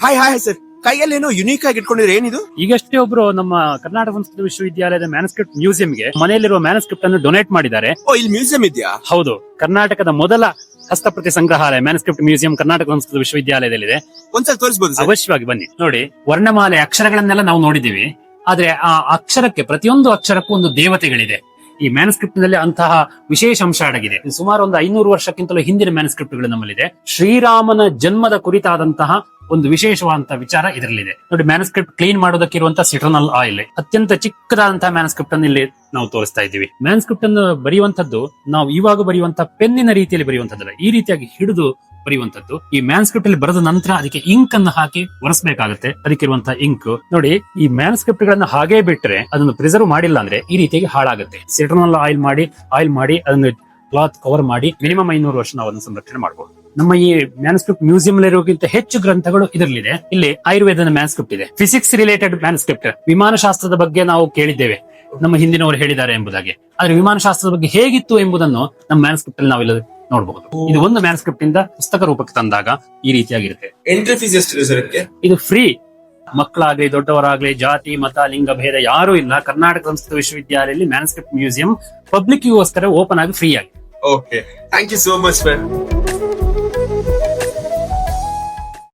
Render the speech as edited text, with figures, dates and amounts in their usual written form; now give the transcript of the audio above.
Hi hi sir, ಕೈಯಲ್ಲಿ ಏನೋ unique ಆಗಿ ಇಟ್ಕೊಂಡಿದ್ರೆ ಏನಿದು? ಈಗಷ್ಟೇ ಒಬ್ರು ನಮ್ಮ ಕರ್ನಾಟಕ ಸಂಸ್ಕೃತ ವಿಶ್ವವಿದ್ಯಾಲಯದ ಮ್ಯಾನುಸ್ಕ್ರಿಪ್ಟ್ ಮ್ಯೂಸಿಯಂಗೆ ಮನೆಯಲ್ಲಿರುವ ಮ್ಯಾನುಸ್ಕ್ರಿಪ್ಟ್ ಅನ್ನು ಡೊನೇಟ್ ಮಾಡಿದ್ದಾರೆ. ಓ, ಇಲ್ಲಿ ಮ್ಯೂಸಿಯಂ ಇದೆಯಾ? ಹೌದು, ಕರ್ನಾಟಕದ ಮೊದಲ ಹಸ್ತಪ್ರತಿ ಸಂಗ್ರಹಾಲಯ ಮ್ಯಾನುಸ್ಕ್ರಿಪ್ಟ್ ಮ್ಯೂಸಿಯಂ ಕರ್ನಾಟಕ ಸಂಸ್ಕೃತ ವಿಶ್ವವಿದ್ಯಾಲಯದಲ್ಲಿದೆ. ಒಂದ್ಸಲ ತೋರಿಸಬಹುದು? ಅವಶ್ಯವಾಗಿ ಬನ್ನಿ. ನೋಡಿ, ವರ್ಣಮಾಲೆ ಅಕ್ಷರಗಳನ್ನೆಲ್ಲ ನಾವು ನೋಡಿದೀವಿ, ಆದ್ರೆ ಆ ಅಕ್ಷರಕ್ಕೆ, ಪ್ರತಿಯೊಂದು ಅಕ್ಷರಕ್ಕೂ ಒಂದು ದೇವತೆಗಳಿದೆ. ಈ ಮ್ಯಾನುಸ್ಕ್ರಿಪ್ಟ್ ನಲ್ಲಿ ಅಂತಹ ವಿಶೇಷ ಅಂಶ ಅಡಗಿದೆ. ಸುಮಾರು ಒಂದು 500 ವರ್ಷಕ್ಕಿಂತಲೂ ಹಿಂದಿನ ಮ್ಯಾನುಸ್ಕ್ರಿಪ್ಟ್ ಗಳು ನಮ್ಮಲ್ಲಿದೆ. ಶ್ರೀರಾಮನ ಜನ್ಮದ ಕುರಿತಾದಂತಹ ಒಂದು ವಿಶೇಷವಾದಂತಹ ವಿಚಾರ ಇದರಲ್ಲಿದೆ. ನೋಡಿ, ಮ್ಯಾನುಸ್ಕ್ರಿಪ್ಟ್ ಕ್ಲೀನ್ ಮಾಡೋದಕ್ಕೆ ಇರುವಂತಹ ಸಿಟ್ರನಲ್ ಆಯಿಲ್, ಅತ್ಯಂತ ಚಿಕ್ಕದಾದಂತಹ ಮ್ಯಾನುಸ್ಕ್ರಿಪ್ಟ್ ಅನ್ನು ಇಲ್ಲಿ ನಾವು ತೋರಿಸ್ತಾ ಇದ್ದೀವಿ. ಮ್ಯಾನುಸ್ಕ್ರಿಪ್ಟ್ ಅನ್ನು ಬರೆಯುವಂತದ್ದು ನಾವು ಇವಾಗ ಬರೆಯುವಂತಹ ಪೆನ್ನಿನ ರೀತಿಯಲ್ಲಿ ಬರೆಯುವಂತದ್ದಲ್ಲ, ಈ ರೀತಿಯಾಗಿ ಹಿಡಿದು ಬರೆಯುವಂತದ್ದು. ಈ ಮ್ಯಾನುಸ್ಕ್ರಿಪ್ಟ್ ಅಲ್ಲಿ ಬರೆದ ನಂತರ ಅದಕ್ಕೆ ಇಂಕ್ ಅನ್ನು ಹಾಕಿ ಒರೆಸಬೇಕಾಗುತ್ತೆ. ಅದಕ್ಕಿರುವಂತಹ ಇಂಕ್ ನೋಡಿ, ಈ ಮ್ಯಾನುಸ್ಕ್ರಿಪ್ಟ್ ಗಳನ್ನ ಹಾಗೆ ಬಿಟ್ರೆ, ಅದನ್ನು ಪ್ರಿಸರ್ವ್ ಮಾಡಿಲ್ಲ ಅಂದ್ರೆ ಈ ರೀತಿಯಾಗಿ ಹಾಳಾಗುತ್ತೆ. ಸಿಟ್ರನಲ್ ಆಯಿಲ್ ಮಾಡಿ ಅದನ್ನು ಕ್ಲಾತ್ ಕವರ್ ಮಾಡಿ ಮಿನಿಮಮ್ 500 ವರ್ಷ ನಾವು ಅದನ್ನು ಸಂರಕ್ಷಣೆ ಮಾಡಬಹುದು. ನಮ್ಮ ಈ ಮ್ಯಾನುಸ್ಕ್ರಿಪ್ಟ್ ಮ್ಯೂಸಿಯಂ ಇರೋಕ್ಕಿಂತ ಹೆಚ್ಚು ಗ್ರಂಥಗಳು ಇದರಲ್ಲಿದೆ. ಇಲ್ಲಿ ಆಯುರ್ವೇದದ ಮ್ಯಾನುಸ್ಕ್ರಿಪ್ಟ್ ಇದೆ, ಫಿಸಿಕ್ಸ್ ರಿಲೇಟೆಡ್ ಮ್ಯಾನುಸ್ಕ್ರಿಪ್ಟ್, ವಿಮಾನಶಾಸ್ತ್ರದ ಬಗ್ಗೆ ನಾವು ಕೇಳಿದ್ದೇವೆ, ನಮ್ಮ ಹಿಂದಿನವರು ಹೇಳಿದ್ದಾರೆ ಎಂಬುದಾಗಿ. ಆದ್ರೆ ವಿಮಾನಶಾಸ್ತ್ರದ ಬಗ್ಗೆ ಹೇಗಿತ್ತು ಎಂಬುದನ್ನು ನಮ್ಮ ಮ್ಯಾನುಸ್ಕ್ರಿಪ್ಟ್ ಅಲ್ಲಿ ನಾವೆಲ್ಲ ನೋಡಬಹುದು. ಇದು ಒಂದು ಮ್ಯಾನುಸ್ಕ್ರಿಪ್ಟ್ ಇಂದ ಪುಸ್ತಕ ರೂಪಕ್ಕೆ ತಂದಾಗ ಈ ರೀತಿಯಾಗಿರುತ್ತೆ. ಎಂಟ್ರಿ ಫೀಸ್ ಎಷ್ಟಿದೆ ಸರ್? ಇದು ಫ್ರೀ. ಮಕ್ಕಳಾಗ್ಲಿ ದೊಡ್ಡವರಾಗ್ಲಿ, ಜಾತಿ ಮತ ಲಿಂಗ ಭೇದ ಯಾರೂ ಇಲ್ಲ. ಕರ್ನಾಟಕ ಸಂಸ್ಕೃತ ವಿಶ್ವವಿದ್ಯಾಲಯದಲ್ಲಿ ಮ್ಯಾನುಸ್ಕ್ರಿಪ್ಟ್ ಮ್ಯೂಸಿಯಂ ಪಬ್ಲಿಕ್ ಗೋಸ್ಕರ ಓಪನ್ ಆಗಿ ಫ್ರೀ ಆಗಿ. Okay, thank you so much sir.